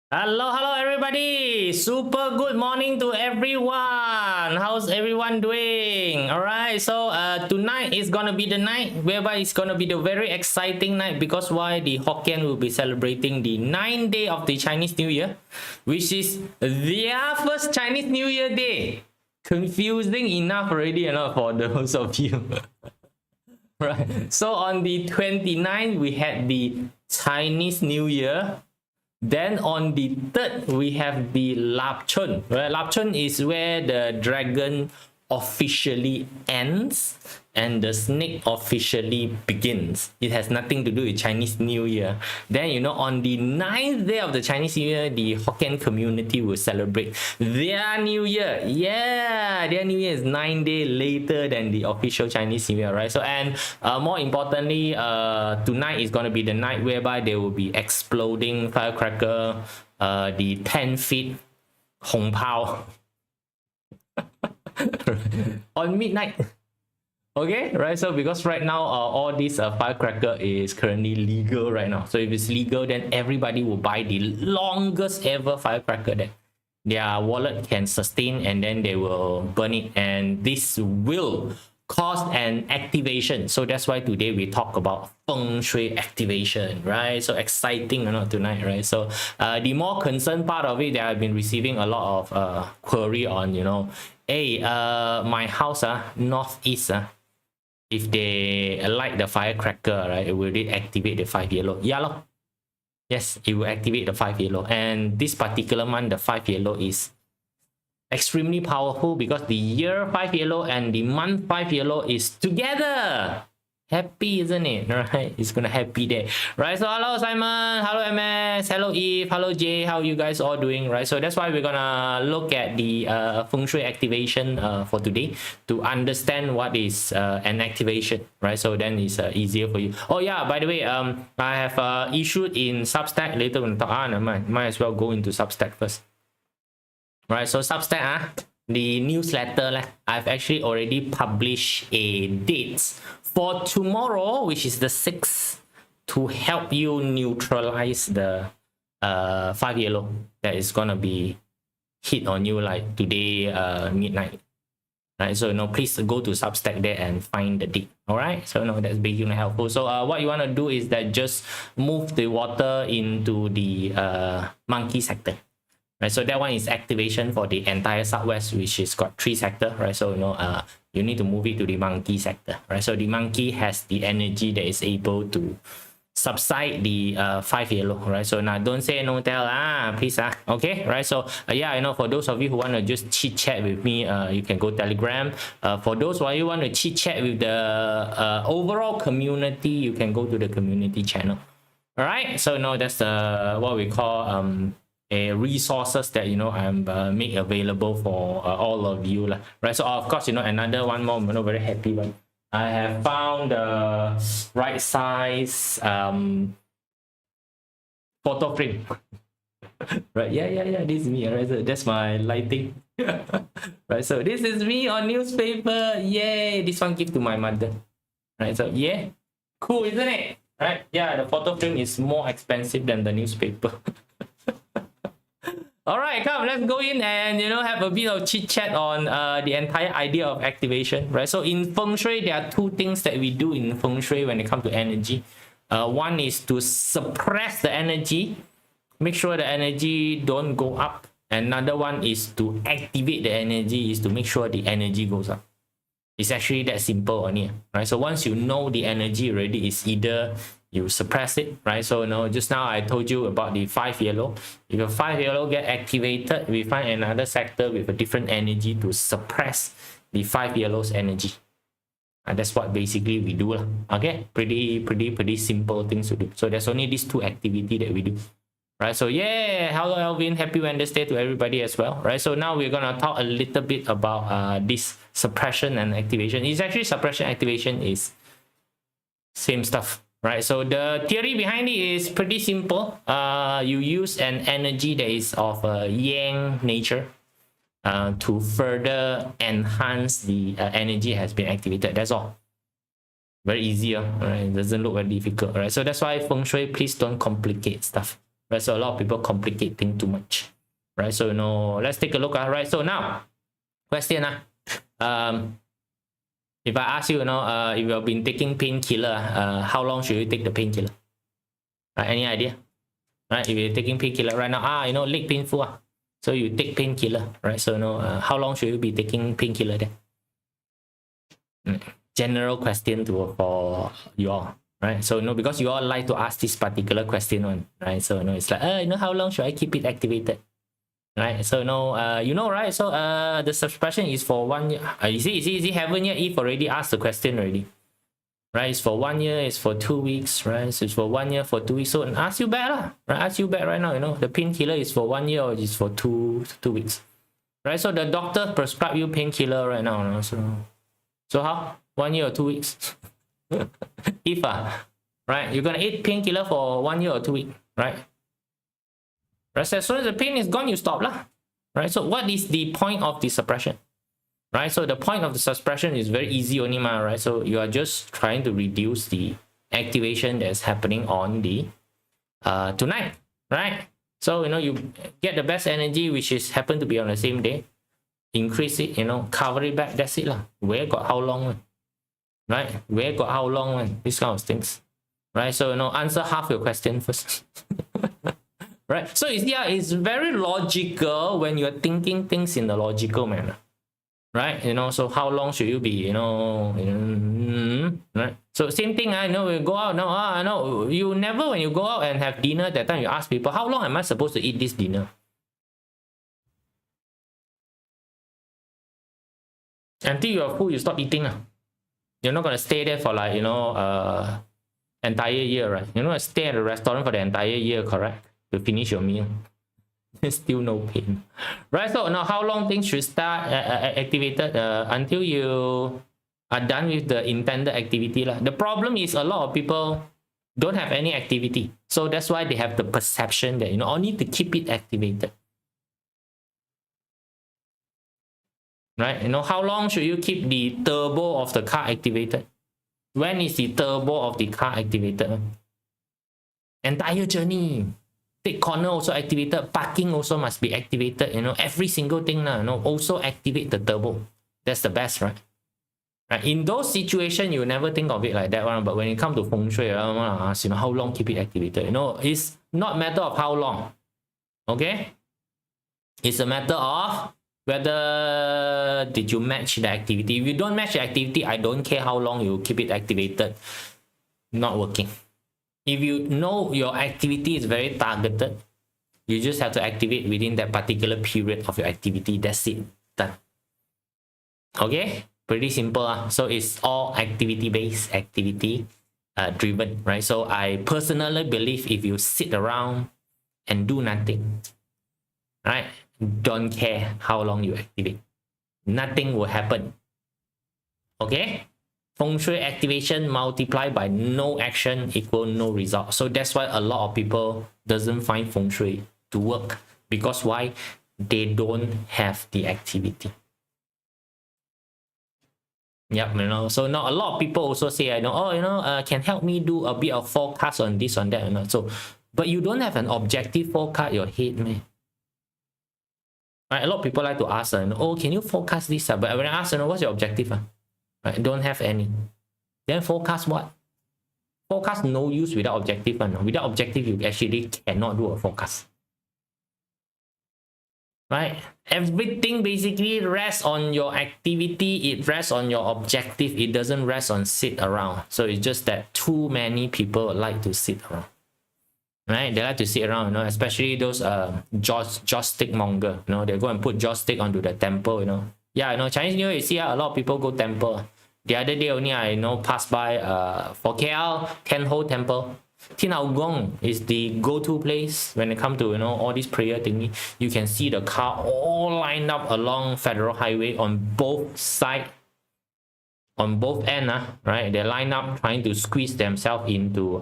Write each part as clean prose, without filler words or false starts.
Hello, everybody. Super good morning to everyone. How's everyone doing? All right. So tonight is gonna be the night whereby it's gonna be the very exciting night because why the Hokkien will be celebrating the 9th day of the Chinese New Year, which is their first Chinese New Year day. Confusing enough already, for those of you. Right. So on the 29th, we had the Chinese New Year. Then on the 3rd, we have the Lapchun. Right? Lapchun is where the dragon officially ends and the snake officially begins. It has nothing to do with Chinese New Year. Then, on the 9th day of the Chinese New Year, the Hokkien community will celebrate their New Year. Yeah, their New Year is 9 days later than the official Chinese New Year, right? So, and more importantly, tonight is going to be the night whereby they will be exploding firecracker, the 10 feet Hong Pao. On midnight. Okay, right? So because right now all this firecracker is currently legal right now. So if it's legal, then everybody will buy the longest ever firecracker that their wallet can sustain, and then they will burn it, and this will cause an activation. So that's why today we talk about feng shui activation, right? So exciting tonight, right? So the more concerned part of it, that I've been receiving a lot of query on, hey, my house northeast, if they light the firecracker, right, will it activate the 5 yellow? Yeah, lor. Yes, it will activate the 5 yellow, and this particular month the 5 yellow is extremely powerful because the year 5 yellow and the month 5 yellow is together. Happy, isn't it? Right? It's gonna happy day, right? So hello Simon, hello MS, hello Eve, hello Jay. How you guys all doing? Right? So that's why we're gonna look at the feng shui activation for today to understand what is an activation, right? So then it's easier for you. Oh yeah, by the way, I have issued in Substack. Later when talk, might as well go into Substack first. Right? So Substack, the newsletter, I've actually already published a date for tomorrow, which is the 6th, to help you neutralize the 5 yellow that is gonna be hit on you like today midnight. Right, so please go to Substack there and find the date. All right, so that's basically helpful. So what you want to do is that just move the water into the monkey sector. Right, so that one is activation for the entire southwest, which is got 3 sector, right? So you need to move it to the monkey sector, right? So the monkey has the energy that is able to subside the 5 yellow, right? So now don't say no tell, please, okay, right? So yeah, for those of you who want to just chit chat with me, you can go Telegram. For those who you want to chit chat with the overall community, you can go to the community channel. All right, so that's what we call resources that I'm make available for all of you, right? So of course, another one more, very happy one. I have found the right size photo frame. Right? Yeah. This is me. Right? So that's my lighting. Right? So this is me on newspaper. Yay! This one give to my mother. Right? So yeah, cool, isn't it? Right? Yeah, the photo frame is more expensive than the newspaper. All right, come, let's go in and have a bit of chit chat on the entire idea of activation, right? So in feng shui, there are 2 things that we do in feng shui when it comes to energy. One is to suppress the energy, make sure the energy don't go up. Another one is to activate the energy, is to make sure the energy goes up. It's actually that simple on here, right? So once you know the energy already, it's either you suppress it, right? So just now I told you about the 5 yellow. If your 5 yellow get activated, we find another sector with a different energy to suppress the 5 yellow's energy. And that's what basically we do, okay? Pretty simple things to do. So there's only these 2 activity that we do, right? So yeah, hello Elvin, happy Wednesday to everybody as well, right? So now we're gonna talk a little bit about this suppression and activation. It's actually suppression, activation is same stuff, right? So the theory behind it is pretty simple. You use an energy that is of a yang nature to further enhance the energy has been activated. That's all. Very easy, right? It doesn't look very difficult, right? So that's why feng shui, please don't complicate stuff. right? So a lot of people complicate things too much, right? So let's take a look. Right, so now question, if I ask you, if you've been taking painkiller, how long should you take the painkiller? Right, any idea? Right, if you're taking painkiller right now, leg painful, so you take painkiller, right? So how long should you be taking painkiller then? General question for you all, right? So because you all like to ask this particular question one, right? So it's like, how long should I keep it activated? Right, so right? So the suppression is for 1 year. You see, haven't yet Eve already asked the question already, right? It's for 1 year, it's for 2 weeks, right? So it's for 1 year, for 2 weeks. So ask you back lah, right? Ask you back right now, the painkiller is for 1 year or is for two weeks, right? So the doctor prescribe you painkiller right now, so how? 1 year or 2 weeks? If right, you're gonna eat painkiller for 1 year or 2 weeks, right? Right, so as soon as the pain is gone, you stop lah, right? So what is the point of the suppression, right? So the point of the suppression is very easy only, right? So you are just trying to reduce the activation that's happening on the tonight, right? So you get the best energy, which is happen to be on the same day, increase it, cover it back, that's it lah. Where got how long one, right? Where got how long one, these kind of things, right? So answer half your question first. Right, so it's very logical when you're thinking things in the logical manner, right? So how long should you be, right? So same thing, we go out now, you never, when you go out and have dinner, that time you ask people, how long am I supposed to eat this dinner? Until you're full, you stop eating. You're not gonna stay there for like, entire year, right? You're not gonna stay at a restaurant for the entire year, correct? To finish your meal. There's still no pain, right? So now how long things should start activated? Until you are done with the intended activity lah. The problem is a lot of people don't have any activity, so that's why they have the perception that I need to keep it activated, right? How long should you keep the turbo of the car activated? When is the turbo of the car activated? Entire journey. Take corner also activated, parking also must be activated, every single thing also activate the turbo. That's the best, right? Right, in those situations you never think of it like that one, but when it comes to feng shui, I want to ask, how long keep it activated? It's not matter of how long, okay? It's a matter of whether did you match the activity. If you don't match the activity, I don't care how long you keep it activated, not working. If you know your activity is very targeted, you just have to activate within that particular period of your activity. That's it. Done. Okay? Pretty simple. So it's all activity-based, activity driven, right? So I personally believe if you sit around and do nothing, right? Don't care how long you activate. Nothing will happen. Okay? Feng Shui activation multiplied by no action equal no result. So that's why a lot of people doesn't find Feng Shui to work. Because why? They don't have the activity. Yep, so now a lot of people also say, can help me do a bit of forecast on this, on that, So, but you don't have an objective forecast your head, man. Right? A lot of people like to ask, can you forecast this? But when I ask, what's your objective? Right? Don't have any. Then forecast what? Forecast no use without objective. Without objective, you actually cannot do a forecast. Right? Everything basically rests on your activity. It rests on your objective. It doesn't rest on sit around. So it's just that too many people like to sit around. Right? They like to sit around, especially those joystick monger. They go and put joystick onto the temple, Yeah, Chinese New Year, you see a lot of people go temple. The other day only I passed by for KL, Tenho Temple. Tin Hau Gong is the go-to place when it comes to all these prayer thingy. You can see the car all lined up along Federal Highway on both sides, on both ends, right? They line up trying to squeeze themselves into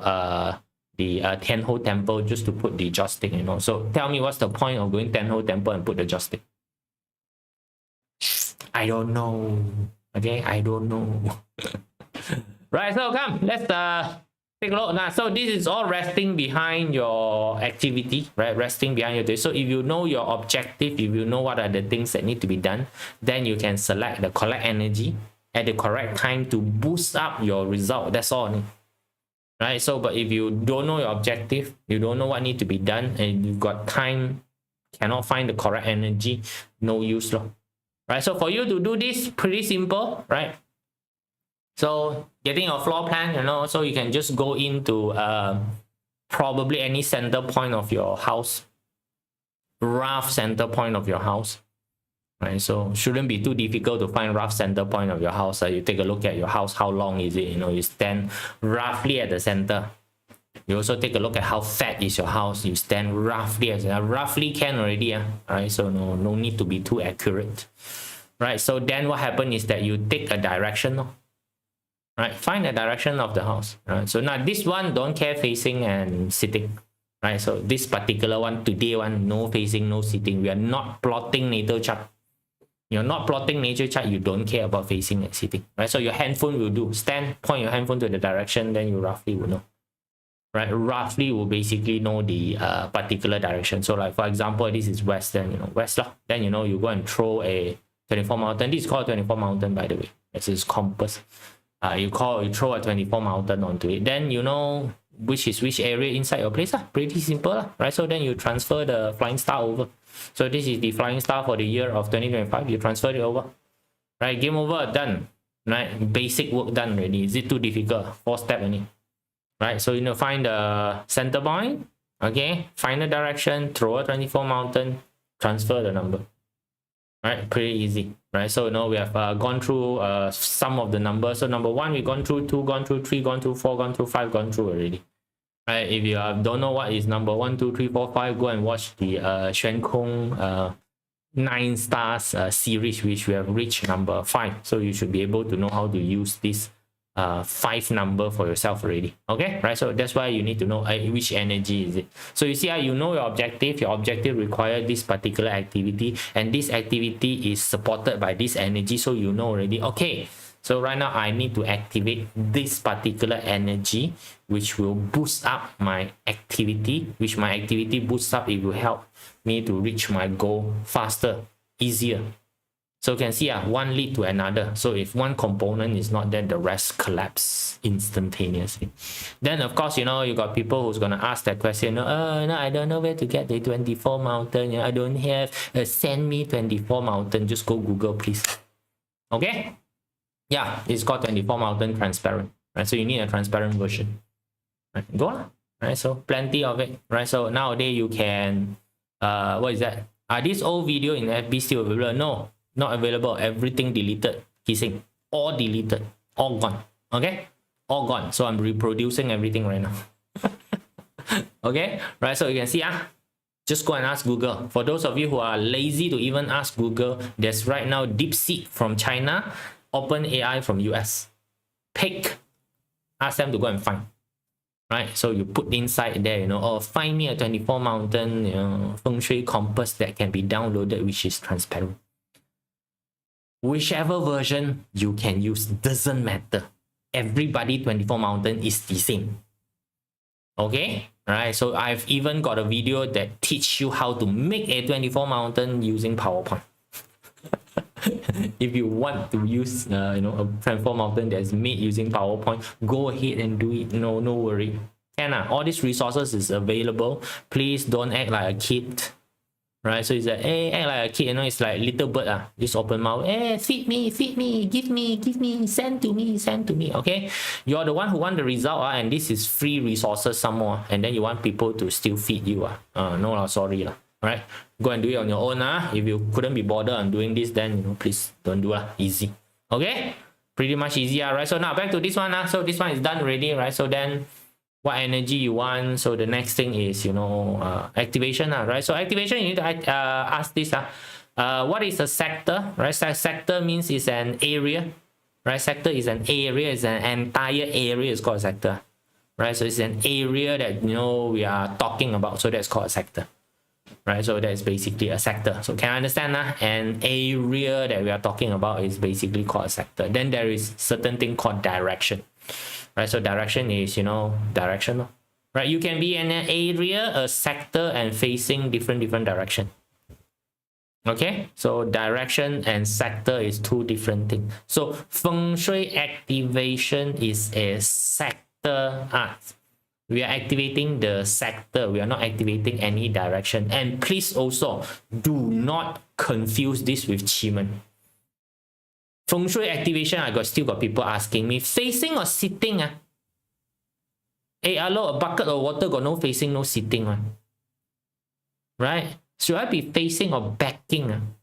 the Tenho Temple just to put the joystick, So tell me, what's the point of going Tenho Temple and put the joystick? I don't know. Okay, I don't know. Right, so come, let's Take a look now. So this is all resting behind your activity, right? Resting behind your day. So if you know your objective, if you know what are the things that need to be done, then you can select the correct energy at the correct time to boost up your result. That's all, right? So, but if you don't know your objective, you don't know what need to be done, and you've got time, cannot find the correct energy, no use, right? So for you to do this, pretty simple, right? So getting a floor plan, so you can just go into probably any center point of your house, rough center point of your house, right? So shouldn't be too difficult to find rough center point of your house. You take a look at your house, how long is it? You stand roughly at the center. You also take a look at how fat is your house. You stand roughly as roughly can already, right? So no need to be too accurate, right? So then what happens is that you take a direction, right? Find the direction of the house, right? So now this one, don't care facing and sitting, right? So this particular one, today one, no facing, no sitting. We are not plotting natal chart. You're not plotting nature chart, you don't care about facing and sitting, right? So your handphone will do. Stand, point your handphone to the direction, then you roughly will know, right? Roughly will basically know the particular direction. So like, for example, this is west, then, west, then, you go and throw a 24 mountain. This is called 24 mountain, by the way. This is compass. You throw a 24 mountain onto it, then you know which is which area inside your place. Pretty simple, right? So then you transfer the flying star over. So this is the flying star for the year of 2025. You transfer it over, right? Game over, done, right? Basic work done already. Is it too difficult? 4 steps only, right? So find the center point, okay? Find the direction, throw a 24 mountain, transfer the number. Right, pretty easy, right? So we have gone through some of the numbers. So number 1, we've gone through, 2 gone through, 3 gone through, 4 gone through, 5 gone through already. Right? If you don't know what is number 1, 2, 3, 4, 5, go and watch the Xuan Kong 9 stars series, which we have reached number 5. So you should be able to know how to use this 5 number for yourself already. Okay, right? So that's why you need to know which energy is it. So you see how you know your objective requires this particular activity, and this activity is supported by this energy. So you know already, okay, so right now I need to activate this particular energy, which will boost up my activity, which my activity boosts up. It will help me to reach my goal faster, easier. So you can see one lead to another. So if one component is not there, the rest collapse instantaneously. Then of course, you got people who's gonna ask that question. No, I don't know where to get the 24 mountain. I don't have. Send me 24 mountain. Just go Google, please. Okay. Yeah, it's called 24 mountain transparent. Right. So you need a transparent version. Right. Go on. Right. So plenty of it. Right. So nowadays you can. What is that? Are these old video in FB still available? No. Not available. Everything deleted. Kissing. All deleted. All gone. Okay? All gone. So I'm reproducing everything right now. Okay? Right, so you can see, just go and ask Google. For those of you who are lazy to even ask Google, there's right now DeepSeek from China, OpenAI from US. Pick. Ask them to go and find. Right? So you put inside there, find me a 24 mountain, feng shui compass that can be downloaded, which is transparent. Whichever version you can use, doesn't matter. Everybody 24 mountain is the same. Okay? Right? So I've even got a video that teach you how to make a 24 mountain using PowerPoint. If you want to use a 24 mountain that's made using PowerPoint, go ahead and do it. No worry. And all these resources is available. Please don't act like a kid. Right, so it's like, hey, act like a kid, it's like little bird, just open mouth, hey, feed me, give me, send to me, okay? You're the one who want the result, and this is free resources some more, and then you want people to still feed you, no, sorry, right? Go and do it on your own, if you couldn't be bothered on doing this, then, please don't do, easy, okay? Pretty much easy, right? So now back to this one, so this one is done already, right? So then, what energy you want. So the next thing is activation, right? So activation, you need to ask this, what is a sector, right? Sector means it's an area, right? Sector is an area, it's an entire area is called a sector, right? So it's an area that we are talking about, so that's called a sector, right? So that's basically a sector. So can I understand an area that we are talking about is basically called a sector. Then there is certain thing called direction. right? So direction is, you know, direction, right? You can be in an area, a sector, and facing different direction. Okay, so direction and sector is two different things. So feng shui activation is a sector art. We are activating the sector. We are not activating any direction. And please also do not confuse this with qi. Feng shui activation, still got people asking me, facing or sitting? Hey, hello, a bucket of water got no facing, no sitting one. Right? Should I be facing or backing?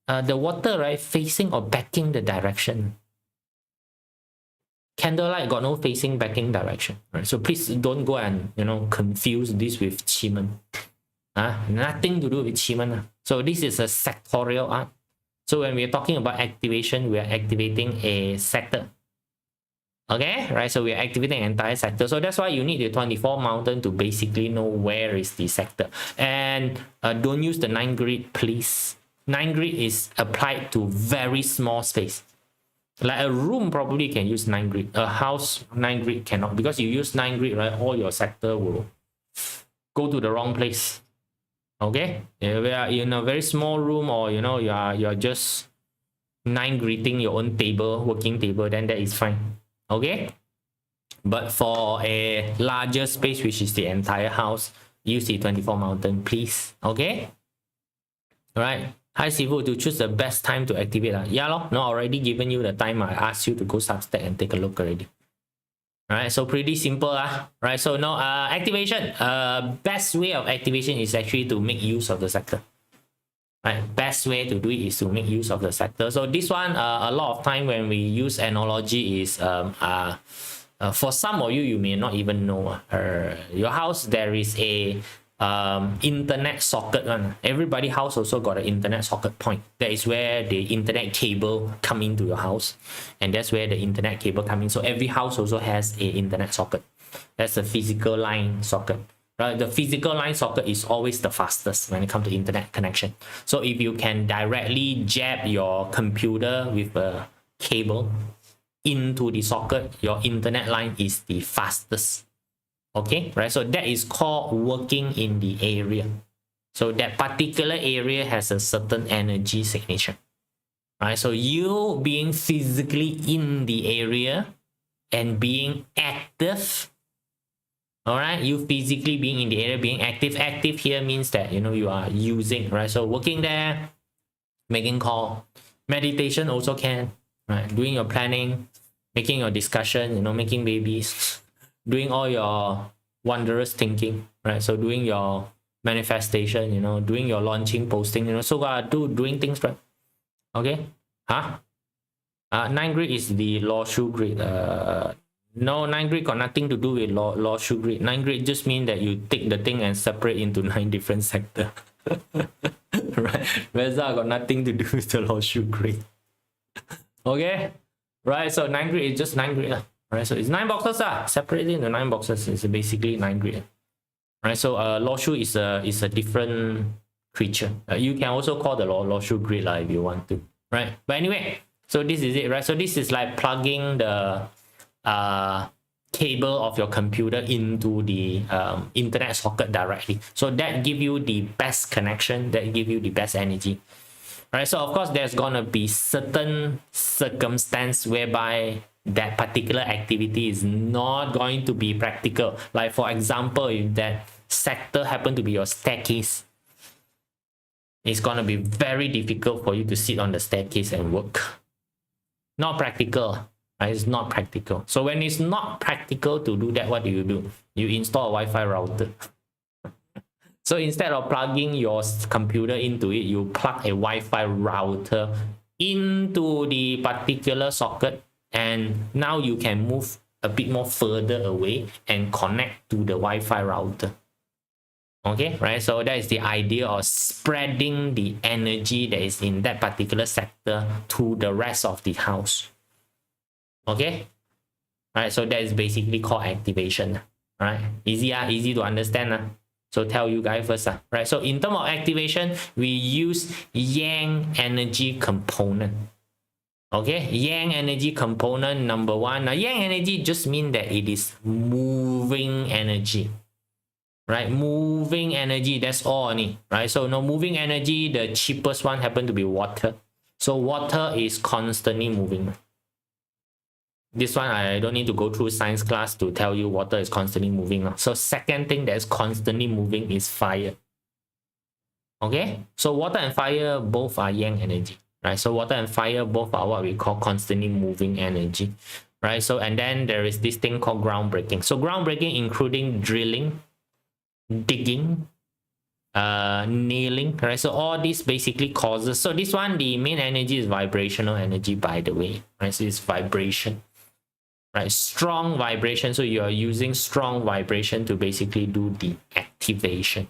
The water, right, facing or backing the direction? Candlelight got no facing, backing direction. Right? So please don't go and, you know, confuse this with qi. Nothing to do with qi. So this is a sectorial art. So when we're talking about activation, we are activating a sector. Okay, right? So we are activating an entire sector. So that's why you need the 24 mountain to basically know where is the sector. And don't use the 9 grid, please. 9 grid is applied to very small space. Like a room probably can use 9 grid. A house, 9 grid cannot. Because you use 9 grid, right? All your sector will go to the wrong place. Okay? If you are in a very small room, or you know, you're just 9 gridding your own table, working table, then that is fine. Okay, but for a larger space, which is the entire house, use the 24 mountain, please. Okay, all right. Hi Sifu, to choose the best time to activate. Yeah, no, already given you the time. I asked you to go Substack and take a look already. All right, so pretty simple, right? So no, activation. Best way of activation is actually to make use of the sector. Right, best way to do it is to make use of the sector. So this one, a lot of time when we use analogy is, for some of you, you may not even know. Your house, there is a internet socket one. Everybody house also got an internet socket point. That is where the internet cable come into your house, and that's where the internet cable come in. So every house also has a internet socket. That's a physical line socket. Right, the physical line socket is always the fastest when it comes to internet connection. So if you can directly jab your computer with a cable into the socket, your internet line is the fastest. Okay, right? So that is called working in the area. So that particular area has a certain energy signature. Right? So you being physically in the area and being active. All right, you physically being in the area, being active. Active here means that, you know, you are using, right? So working there, making call, meditation also can, right? Doing your planning, making your discussion, you know, making babies, doing all your wondrous thinking, right? So doing your manifestation, you know, doing your launching, posting, you know, so doing things, right? Okay, 9 grid is the law shu grid. No, 9 grid got nothing to do with law shu grid. 9 grid just mean that you take the thing and separate into 9 different sectors. Right? Reza got nothing to do with the law shu grid. Okay? Right, so 9 grid is just 9 grid. Right, so it's 9 boxes. Separated into 9 boxes is basically 9 grid. Right, so law shu is a different creature. You can also call the law shu grid if you want to. Right? But anyway, so this is it, right? So this is like plugging the cable of your computer into the internet socket directly. So that give you the best connection, that give you the best energy. Right? So of course there's gonna be certain circumstance whereby that particular activity is not going to be practical. Like for example, if that sector happen to be your staircase, it's gonna be very difficult for you to sit on the staircase and work. Not practical. It's not practical. So when it's not practical to do that, what do? You install a Wi-Fi router. So instead of plugging your computer into it, you plug a Wi-Fi router into the particular socket, and now you can move a bit more further away and connect to the Wi-Fi router. Okay, right? So that is the idea of spreading the energy that is in that particular sector to the rest of the house. Okay, right? So that is basically called activation. Right? Easy to understand. So tell you guys first. Right? So in terms of activation, we use yang energy component. Okay, yang energy component number 1. Now yang energy just mean that it is moving energy, right? Moving energy, that's all only, right? So no, moving energy, the cheapest one happen to be water. So water is constantly moving. This one I don't need to go through science class to tell you water is constantly moving. So second thing that is constantly moving is fire. Okay, so water and fire both are yang energy, right? So water and fire both are what we call constantly moving energy, right? So and then there is this thing called groundbreaking. So groundbreaking including drilling, digging, nailing, right? So all this basically causes, so this one, the main energy is vibrational energy, by the way, right? So it's vibration, right? Strong vibration. So you are using strong vibration to basically do the activation.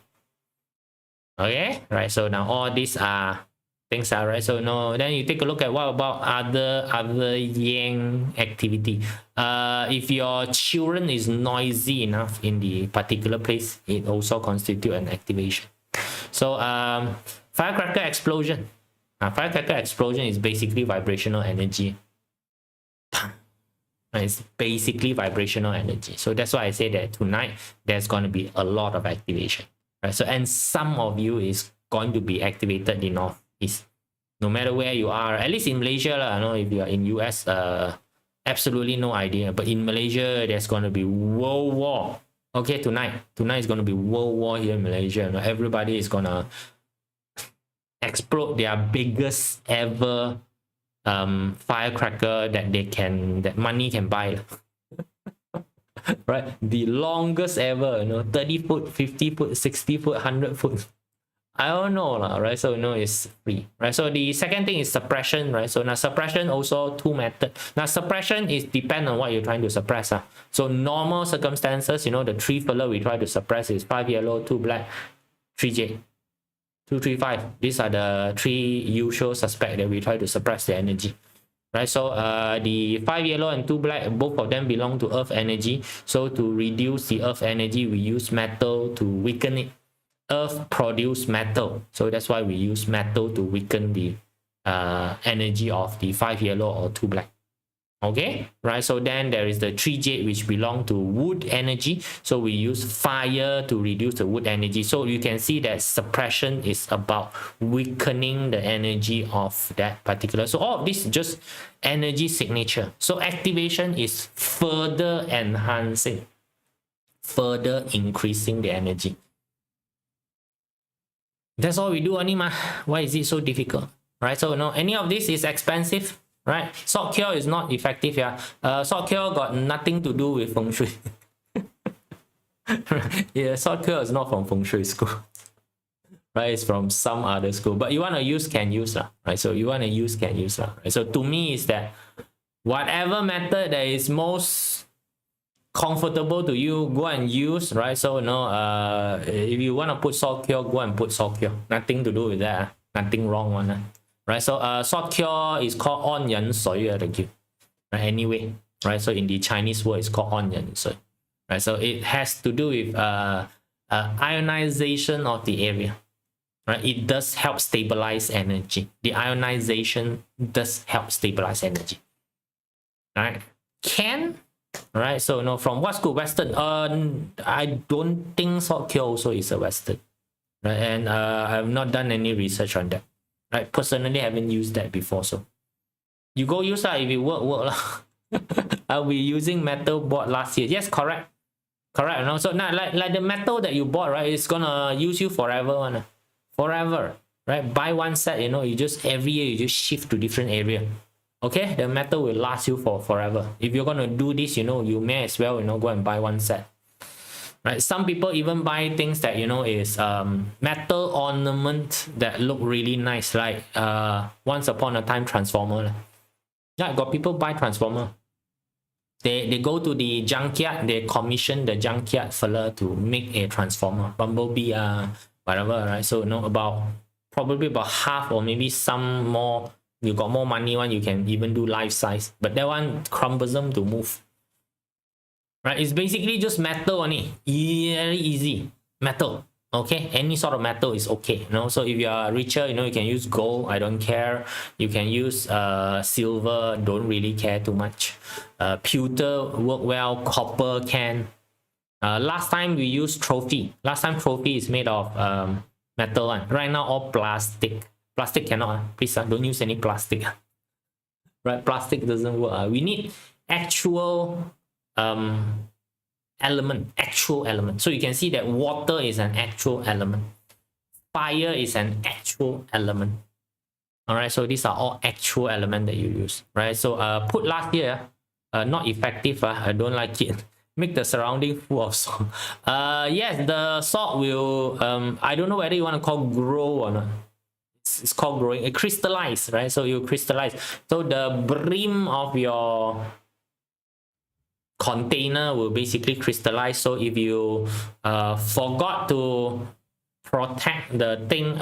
Okay, right? So now all these are things are right. So no, then you take a look at what about other yang activity. If your children is noisy enough in the particular place, it also constitute an activation. So firecracker explosion. Firecracker explosion is basically vibrational energy. It's basically vibrational energy. So that's why I say that tonight there's going to be a lot of activation. Right? So and some of you is going to be activated in Northeast. No matter where you are, at least in Malaysia, I know if you are in US, absolutely no idea. But in Malaysia, there's going to be world war. Okay, tonight is going to be world war here in Malaysia. Everybody is going to explode their biggest ever firecracker that money can buy. Right, the longest ever, 30 foot, 50 foot, 60 foot, 100 foot. I don't know, right? So it's free, right? So the second thing is suppression, right? So now suppression also two methods. Now suppression is depend on what you're trying to suppress. So normal circumstances, the 3 fella we try to suppress is 5 yellow, 2 black, 3 jade, 2, 3, 5. These are the 3 usual suspects that we try to suppress the energy. Right, so the 5 yellow and 2 black, both of them belong to earth energy. So to reduce the earth energy, we use metal to weaken it. Earth produce metal, so that's why we use metal to weaken the energy of the 5 yellow or 2 black. Okay, right? So then there is the 3 jade, which belong to wood energy, so we use fire to reduce the wood energy. So you can see that suppression is about weakening the energy of that particular. So all of this is just energy signature. So activation is further enhancing, further increasing the energy. That's all we do, Anima. Why is it so difficult? Right? So any of this is expensive. Right, salt cure is not effective. Yeah, salt cure got nothing to do with feng shui. Yeah, salt cure is not from feng shui school. Right, it's from some other school. But you want to use, can use, right? So you want to use, can use, right? So to me is that whatever method that is most comfortable to you, go and use, right? So if you want to put salt cure, go and put salt cure. Nothing to do with that. Nothing wrong one. Right, so salt cure is called on yan shui, right? Anyway, right, so in the Chinese word it's called on yan shui, right? So it has to do with ionization of the area, right? It does help stabilize energy. The ionization does help stabilize energy, right? Right? So from what school? Western. I don't think salt cure also is a Western, right? And I've not done any research on that. Right, personally, I haven't used that before, so you go use that if it work. I'll be using metal bought last year. Yes, correct. So now, like the metal that you bought, right? It's gonna use you forever, forever. Right, buy one set. You just every year you just shift to different area. Okay, the metal will last you for forever. If you're gonna do this, you may as well go and buy one set. Right, some people even buy things that is metal ornament that look really nice, like once upon a time transformer. Yeah, got people buy transformer. They go to the junkyard, they commission the junkyard fella to make a transformer, bumblebee, whatever, right? So probably about half or maybe some more. You got more money one, you can even do life size, but that one cumbersome to move. Right, it's basically just metal only. Very easy. Metal. Okay, any sort of metal is okay, you know. So if you are richer, you know, you can use gold, I don't care. You can use silver, don't really care too much. Pewter work well, copper can. Last time we used trophy. Last time trophy is made of metal one. Right now all plastic. Plastic cannot. Please don't use any plastic. Right, plastic doesn't work. We need actual actual element. So you can see that water is an actual element. Fire is an actual element. All right, so these are all actual element that you use, right? So put last year, not effective. I don't like it. Make the surrounding full of salt. Yes, the salt will, I don't know whether you want to call grow or not. It's called growing. It crystallize, right? So you crystallize. So the brim of your container will basically crystallize. So if you forgot to protect the thing,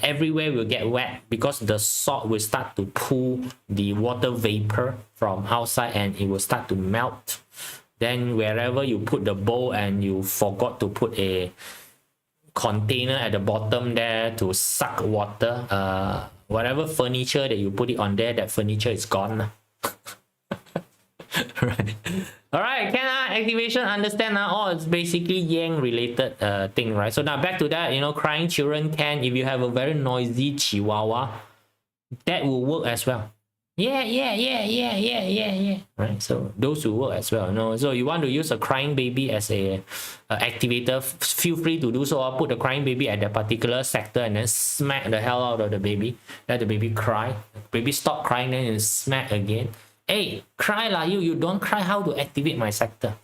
everywhere will get wet because the salt will start to pull the water vapor from outside and it will start to melt. Then wherever you put the bowl and you forgot to put a container at the bottom there to suck water, whatever furniture that you put it on there, that furniture is gone. Right. All right, can activation understand now? Oh, it's basically yang related thing, right? So now back to that, you know, crying children can, if you have a very noisy chihuahua, that will work as well. Yeah. Right, so those will work as well, you know. So you want to use a crying baby as a activator, feel free to do so. I'll put the crying baby at that particular sector and then smack the hell out of the baby. Let the baby cry. Baby stop crying, then you smack again. Hey, cry lah, you don't cry, how to activate my sector?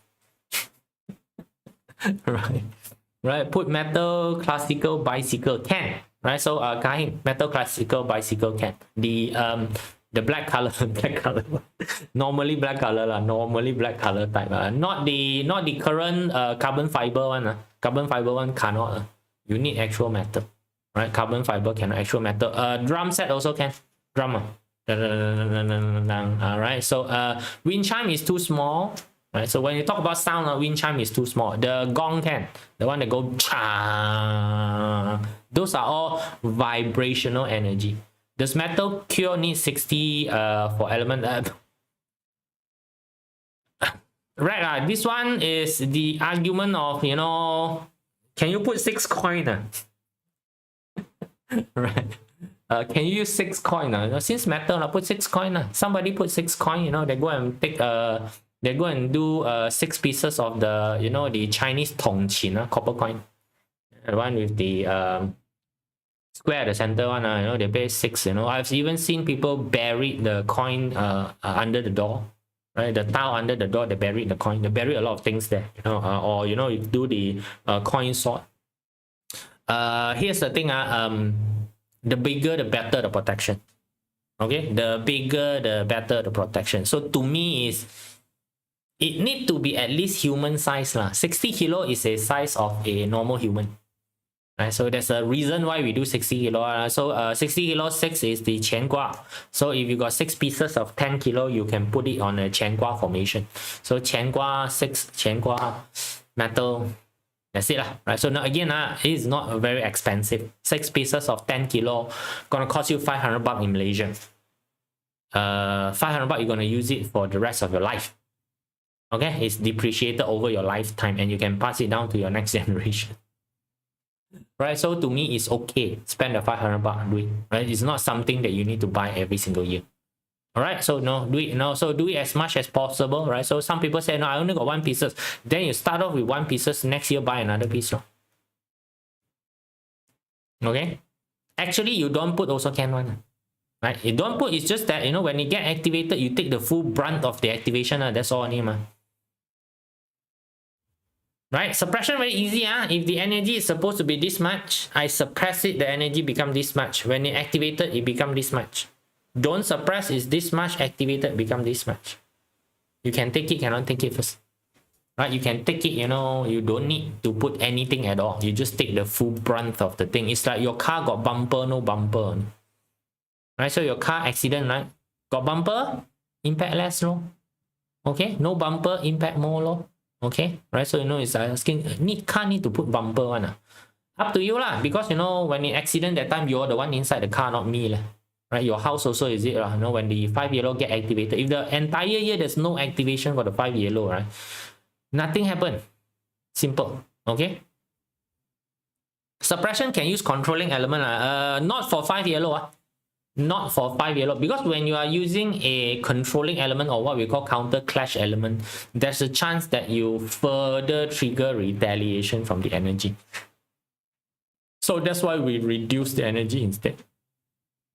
right, put metal classical bicycle can, right? So Kahim, metal classical bicycle can, the black color normally black color lah, normally black color type, not the current carbon fiber one. Carbon fiber one cannot, you need actual metal, right? Carbon fiber cannot, actual metal. Drum set also can, drum. All right, so wind chime is too small, right? So when you talk about sound, wind chime is too small. The gong can, the one that go cha, those are all vibrational energy. Does metal cure need 60 for element? Right, this one is the argument of, you know, can you put 6 coin? Right. Can you use 6 coin? Since metal, put 6 coin. Somebody put 6 coin, you know, they go and take they go and do 6 pieces of the, you know, the Chinese tongqin, copper coin. The one with the square at the center one, you know, they pay 6, you know. I've even seen people bury the coin under the door. Right, the tile under the door, they buried the coin. They bury a lot of things there, you know, or you know, you do the coin sort. Here's the thing, the bigger the better the protection. Okay, the bigger the better the protection. So to me is, it need to be at least human size lah. 60 kilo is a size of a normal human. Right, so there's a reason why we do 60 kilo. So 60 kilo 6 is the qian gua. So if you got 6 pieces of 10 kilo, you can put it on a qian gua formation. So qian gua 6, qian gua metal. That's it, right? So now again, it is not very expensive. 6 pieces of 10 kilo gonna cost you 500 baht in Malaysia. 500 baht, you're gonna use it for the rest of your life. Okay, it's depreciated over your lifetime, and you can pass it down to your next generation. Right, so to me, it's okay. Spend the 500 baht, do it. Right, it's not something that you need to buy every single year. All right, so no, do it. No, so do it as much as possible, right? So some people say, no, I only got 1 pieces. Then you start off with 1 pieces. Next year, buy another piece. Okay. Actually, you don't put also can one, right? You don't put. It's just that, you know, when you get activated, you take the full brunt of the activation. That's all, man. Right, suppression very easy. If the energy is supposed to be this much, I suppress it. The energy become this much. When it activated, it become this much. Don't suppress is this much, activated become this much. You can take it, cannot take it first. Right, you can take it, you know, you don't need to put anything at all. You just take the full brunt of the thing. It's like your car got bumper, no bumper. Right, so your car accident, right? Got bumper, impact less, no? Okay, no bumper, impact more, no? Okay, right, so you know, it's asking, car need to put bumper one. Up to you lah, because you know when it accident that time you're the one inside the car, not me lah. Right, your house also is it lah. You know when the 5 yellow get activated, if the entire year there's no activation for the 5 yellow, right, nothing happen. Simple. Okay. Suppression can use controlling element. Not for 5 yellow. Not for 5 yellow, because when you are using a controlling element or what we call counter clash element, there's a chance that you further trigger retaliation from the energy. So that's why we reduce the energy instead.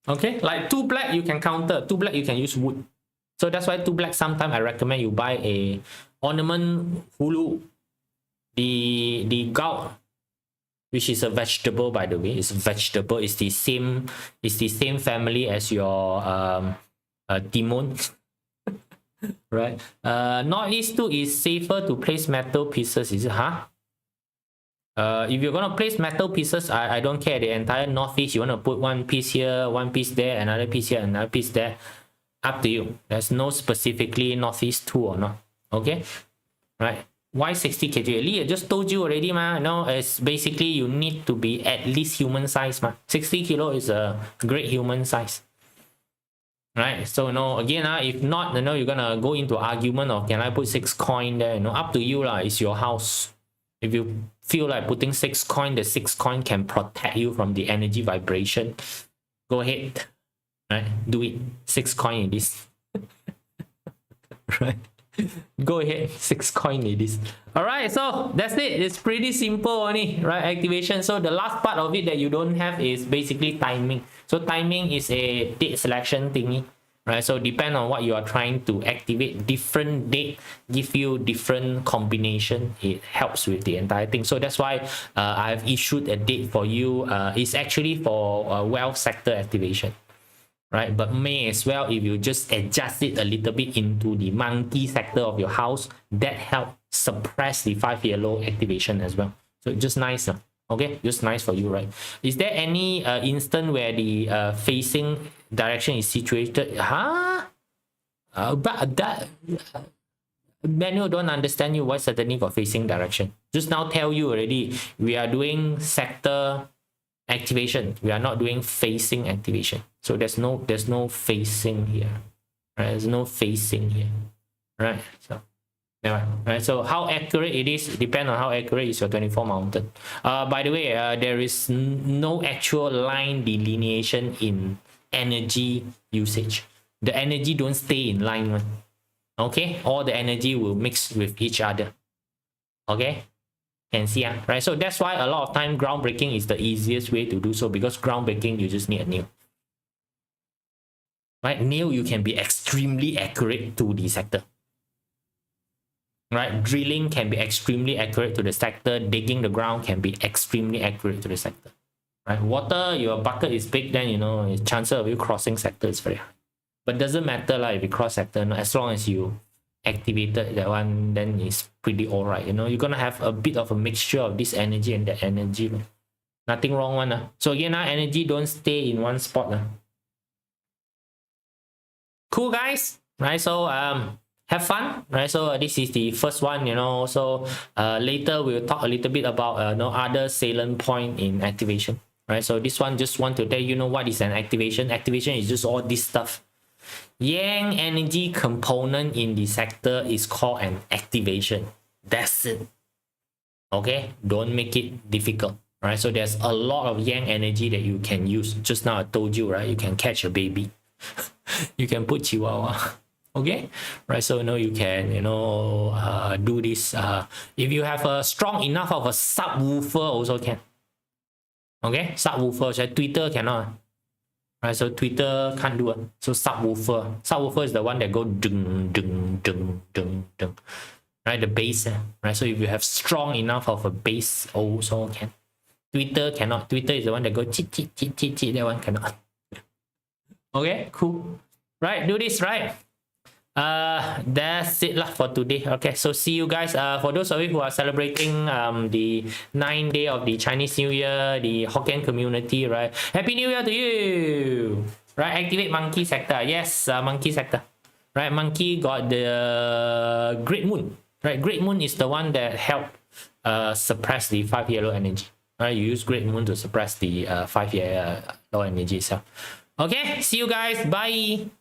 Okay, like 2 black you can counter, 2 black you can use wood. So that's why 2 black sometimes I recommend you buy a ornament hulu, the gout, which is a vegetable, by the way. It's a vegetable. It's the same family as your timon. Right. Northeast 2 is safer to place metal pieces. Is it? If you're gonna place metal pieces, I don't care. The entire northeast, you wanna put 1 piece here, 1 piece there, another piece here, another piece there. Up to you. There's no specifically northeast 2 or not. Okay. Right. Why 60 kg? I just told you already, ma. No, it's basically you need to be at least human size, ma. 60 kilo is a great human size. Right? So, you know, again, if not, you know, you're gonna go into argument of can I put 6 coin there? You know, up to you, lah. It's your house. If you feel like putting 6 coin, the 6 coin can protect you from the energy vibration, go ahead. Right? Do it. 6 coin it is. Right? Go ahead, 6 coin it is. All right, so that's it. It's pretty simple only, right? Activation. So the last part of it that you don't have is basically timing. So timing is a date selection thingy, right? So depend on what you are trying to activate, different date give you different combination. It helps with the entire thing. So that's why I've issued a date for you. It's actually for wealth sector activation. Right, but may as well if you just adjust it a little bit into the monkey sector of your house, that help suppress the 5 yellow activation as well. So just nice, okay, just nice for you, right? Is there any instant where the facing direction is situated? But that Manuel don't understand you. Why suddenly got facing direction? Just now tell you already. We are doing sector activation. We are not doing facing activation. So there's no facing here. Right? There's no facing here. Right? So yeah, right. So how accurate it is depends on how accurate is your 24 mountain. By the way, there is no actual line delineation in energy usage. The energy don't stay in line. Okay? All the energy will mix with each other. Okay? Can see, right? So that's why a lot of time groundbreaking is the easiest way to do so, because groundbreaking you just need a nail. Right? Nail, you can be extremely accurate to the sector. Right? Drilling can be extremely accurate to the sector. Digging the ground can be extremely accurate to the sector. Right? Water, your bucket is big, then you know the chances of you crossing sector is very high. But doesn't matter like if you cross sector, no, as long as you activated that one, then it's pretty alright. You know, you're gonna have a bit of a mixture of this energy and that energy. Nothing wrong one. So again, energy don't stay in one spot. Cool, guys. Right? So have fun. Right? So this is the first one, you know. So later we'll talk a little bit about no other salient point in activation. Right? So this one just want to tell you know what is an activation. Activation is just all this stuff. Yang energy component in the sector is called an activation. That's it. Okay, don't make it difficult. Right? So there's a lot of yang energy that you can use. Just now I told you, right? You can catch a baby. You can put chihuahua. Okay, right? So you know you can do this. If you have a strong enough of a subwoofer, also can. Okay, subwoofer. So Twitter cannot. Right, so Twitter can't do it. So subwoofer. Subwoofer is the one that go dung dung dung dung dung. Right, the bass. Right, so if you have strong enough of a bass, also can. Twitter cannot. Twitter is the one that go chit chit chit chit chit. That one cannot. Okay, cool. Right, do this, right? That's it lah for today. Okay, so see you guys. For those of you who are celebrating the 9th day of the Chinese New Year, the Hokkien community, right? Happy New Year to you. Right, activate monkey sector. Yes, monkey sector. Right, monkey got the great moon. Right, great moon is the one that helped suppress the 5 yellow energy. Right, you use Great Moon to suppress the 5-year law energy itself. Okay, see you guys. Bye.